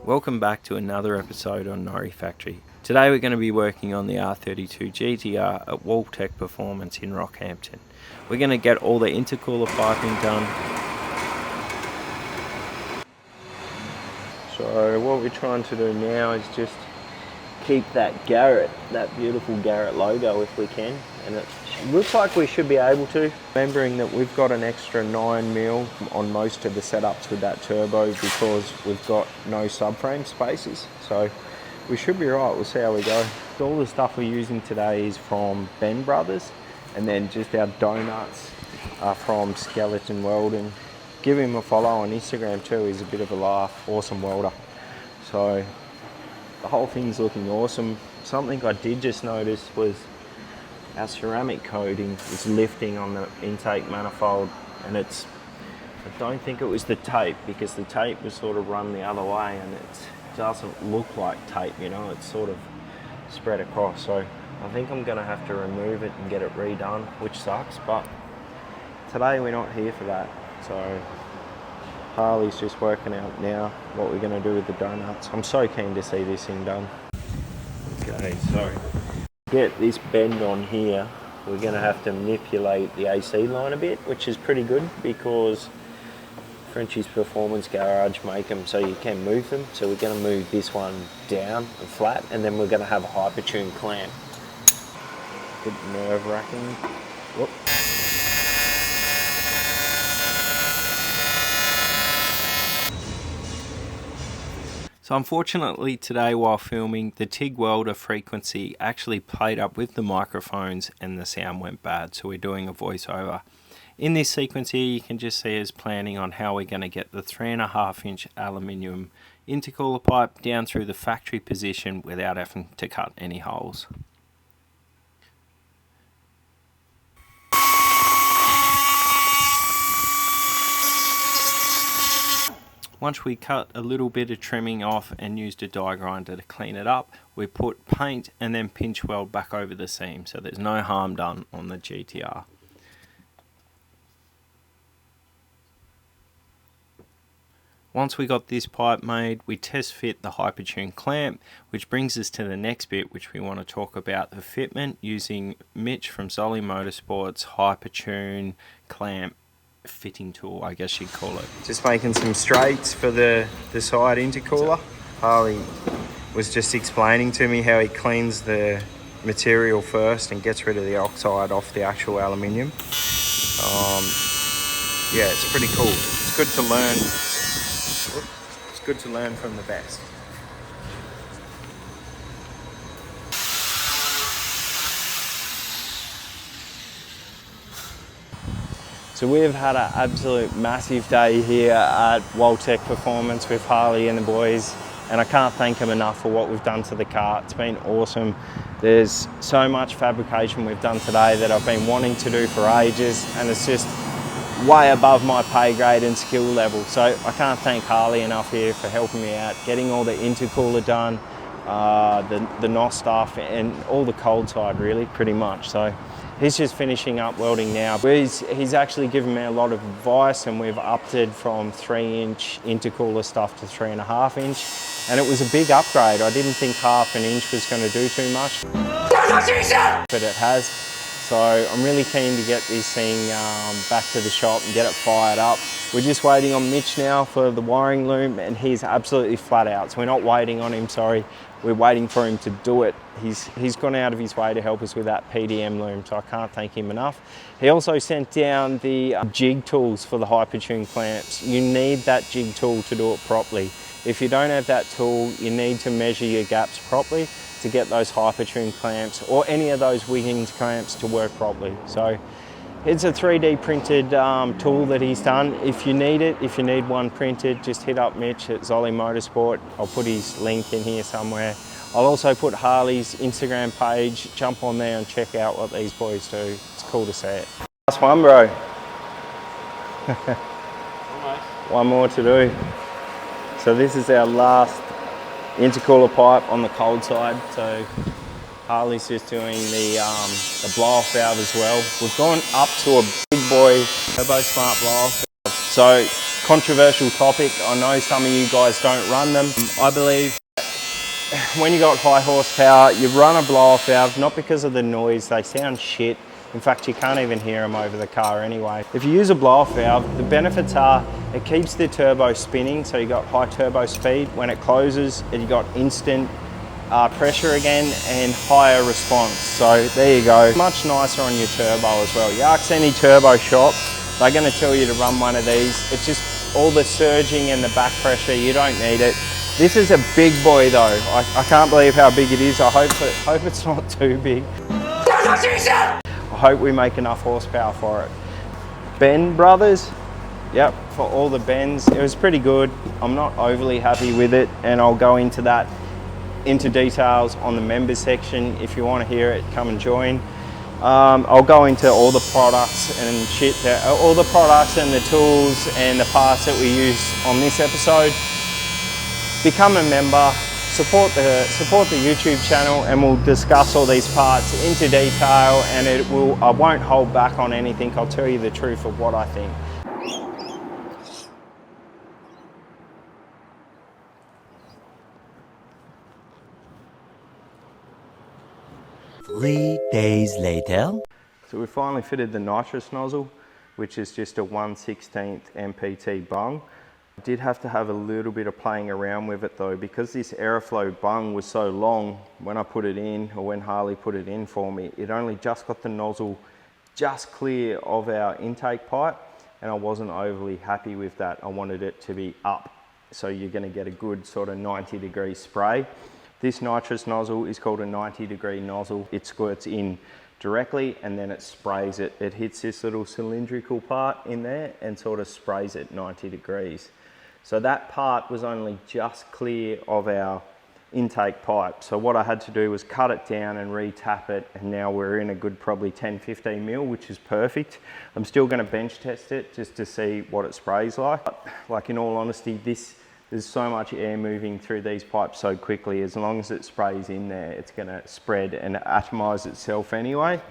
Welcome back to another episode on Norrie Factory. Today we're going to be working on the R32 GTR at Waltech Performance in Rockhampton. We're going to get all the intercooler piping done. So what we're trying to do now is just keep that Garrett, that beautiful Garrett logo if we can, and it looks like we should be able to. Remembering that we've got an extra 9mm on most of the setups with that turbo because we've got no subframe spaces, so we should be right. We'll see how we go. All the stuff we're using today is from Ben Brothers, and then just our donuts are from Skeleton Welding. Give him a follow on Instagram too, he's a bit of a laugh, awesome welder. So the whole thing's looking awesome. Something I did just notice was our ceramic coating is lifting on the intake manifold, and I don't think it was the tape, because the tape was sort of run the other way and it doesn't look like tape, you know, it's sort of spread across. So I think I'm gonna have to remove it and get it redone, which sucks, but today we're not here for that. So Harley's just working out now what we're gonna do with the donuts. I'm so keen to see this thing done. Okay, so get this bend on here, we're going to have to manipulate the AC line a bit, which is pretty good because Frenchie's Performance Garage make them so you can move them. So we're going to move this one down and flat, and then we're going to have a Hypertune clamp. Bit nerve-wracking. Whoop. So unfortunately today while filming, the TIG welder frequency actually played up with the microphones and the sound went bad, so we're doing a voiceover. In this sequence here you can just see us planning on how we're going to get the 3.5-inch aluminium intercooler pipe down through the factory position without having to cut any holes. Once we cut a little bit of trimming off and used a die grinder to clean it up, we put paint and then pinch weld back over the seam, so there's no harm done on the GTR. Once we got this pipe made, we test fit the Hypertune clamp, which brings us to the next bit, which we want to talk about the fitment using Mitch from Zolly Motorsports Hypertune clamp fitting tool, I guess you'd call it. Just making some straights for the side intercooler. Harley was just explaining to me how he cleans the material first and gets rid of the oxide off the actual aluminium. Yeah, it's pretty cool. It's good to learn. It's good to learn from the best. So we've had an absolute massive day here at Waltech Performance with Harley and the boys, and I can't thank them enough for what we've done to the car. It's been awesome. There's so much fabrication we've done today that I've been wanting to do for ages, and it's just way above my pay grade and skill level. So I can't thank Harley enough here for helping me out, getting all the intercooler done, the NOS stuff, and all the cold side really, pretty much. So he's just finishing up welding now. He's actually given me a lot of advice, and we've upped it from 3-inch intercooler stuff to 3.5-inch, and it was a big upgrade. I didn't think 1/2 inch was going to do too much, but it has. So I'm really keen to get this thing back to the shop and get it fired up. We're just waiting on Mitch now for the wiring loom, and he's absolutely flat out. So we're not waiting on him, sorry. We're waiting for him to do it. He's gone out of his way to help us with that PDM loom, so I can't thank him enough. He also sent down the jig tools for the Hypertune clamps. You need that jig tool to do it properly. If you don't have that tool, you need to measure your gaps properly to get those Hypertune clamps or any of those Wiggins clamps to work properly. So it's a 3D printed tool that he's done. If you need it, if you need one printed, just hit up Mitch at Zolly Motorsport. I'll put his link in here somewhere. I'll also put Harley's Instagram page. Jump on there and check out what these boys do. It's cool to see it. Last one, bro. One more to do. So this is our last intercooler pipe on the cold side. So Harley's just doing the blow-off valve as well. We've gone up to a big boy Turbo Smart blow-off valve. So controversial topic. I know some of you guys don't run them. I believe when you got high horsepower, you run a blow-off valve, not because of the noise, they sound shit. In fact, you can't even hear them over the car anyway. If you use a blow-off valve, the benefits are it keeps the turbo spinning, so you got high turbo speed. When it closes, you got instant pressure again and higher response. So there you go. Much nicer on your turbo as well. You ask any turbo shop, they're going to tell you to run one of these. It's just all the surging and the back pressure, you don't need it. This is a big boy though. I can't believe how big it is. I hope it's not too big. I hope we make enough horsepower for it. Ben Brothers, yep, for all the bends. It was pretty good. I'm not overly happy with it, and I'll go into details on the members section. If you want to hear it, come and join. I'll go into all the products and shit, all the products and the tools and the parts that we use on this episode. Become a member, support the YouTube channel, and we'll discuss all these parts into detail, and I won't hold back on anything. I'll tell you the truth of what I think. Three days later. So we finally fitted the nitrous nozzle, which is just a 1/16 MPT bung. I did have to have a little bit of playing around with it though, because this Aeroflow bung was so long. When I put it in, or when Harley put it in for me, it only just got the nozzle just clear of our intake pipe, and I wasn't overly happy with that. I wanted it to be up, so you're going to get a good sort of 90-degree spray. This nitrous nozzle is called a 90-degree nozzle. It squirts in directly and then it sprays it. It hits this little cylindrical part in there and sort of sprays it 90 degrees. So that part was only just clear of our intake pipe. So what I had to do was cut it down and re-tap it, and now we're in a good probably 10-15 mil, which is perfect. I'm still going to bench test it just to see what it sprays like. Like, in all honesty, there's so much air moving through these pipes so quickly. As long as it sprays in there, it's going to spread and atomize itself anyway.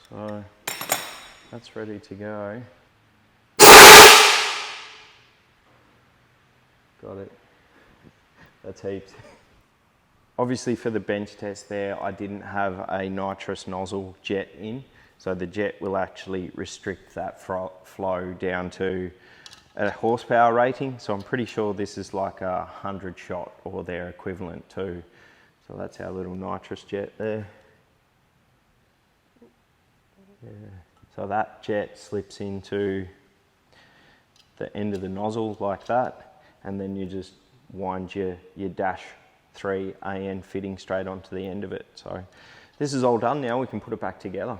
So that's ready to go. Got it. That's heaps. Obviously for the bench test there, I didn't have a nitrous nozzle jet in, so the jet will actually restrict that flow down to a horsepower rating. So I'm pretty sure this is like a 100 shot or their equivalent too. So that's our little nitrous jet there. Yeah. So that jet slips into the end of the nozzle like that, and then you just wind your dash 3 AN fitting straight onto the end of it. So this is all done now, we can put it back together.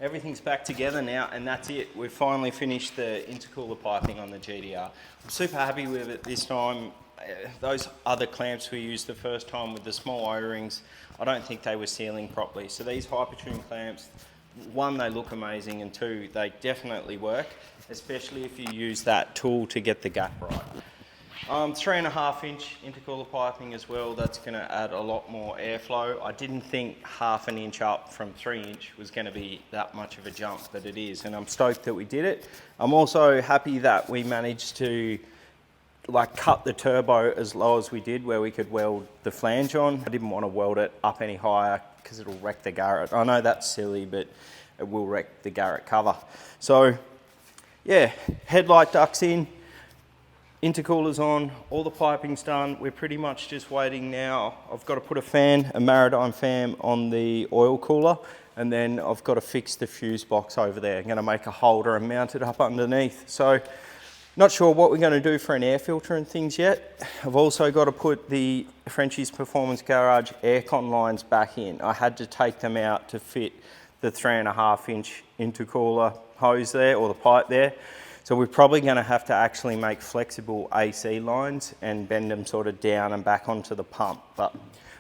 Everything's back together now, and that's it. We've finally finished the intercooler piping on the GTR. I'm super happy with it this time. Those other clamps we used the first time with the small O-rings, I don't think they were sealing properly. So these Hypertune clamps, one, they look amazing, and two, they definitely work, especially if you use that tool to get the gap right. 3.5 inch intercooler piping as well. That's going to add a lot more airflow. I didn't think 1/2 inch up from 3 inch was going to be that much of a jump, but it is, and I'm stoked that we did it. I'm also happy that we managed to cut the turbo as low as we did, where we could weld the flange on. I didn't want to weld it up any higher because it'll wreck the Garrett. I know that's silly, but it will wreck the Garrett cover. So yeah, headlight ducts in, intercoolers on, all the piping's done. We're pretty much just waiting now. I've got to put a Maridime fan on the oil cooler, and then I've got to fix the fuse box over there. I'm going to make a holder and mount it up underneath. So not sure what we're going to do for an air filter and things yet. I've also got to put the Frenchie's Performance Garage aircon lines back in. I had to take them out to fit the 3.5 inch intercooler hose there, or the pipe there. So we're probably going to have to actually make flexible AC lines and bend them sort of down and back onto the pump. But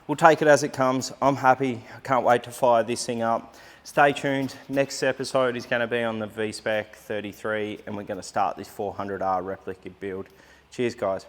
we'll take it as it comes. I'm happy. I can't wait to fire this thing up. Stay tuned. Next episode is going to be on the V-Spec 33, and we're going to start this 400R replica build. Cheers, guys.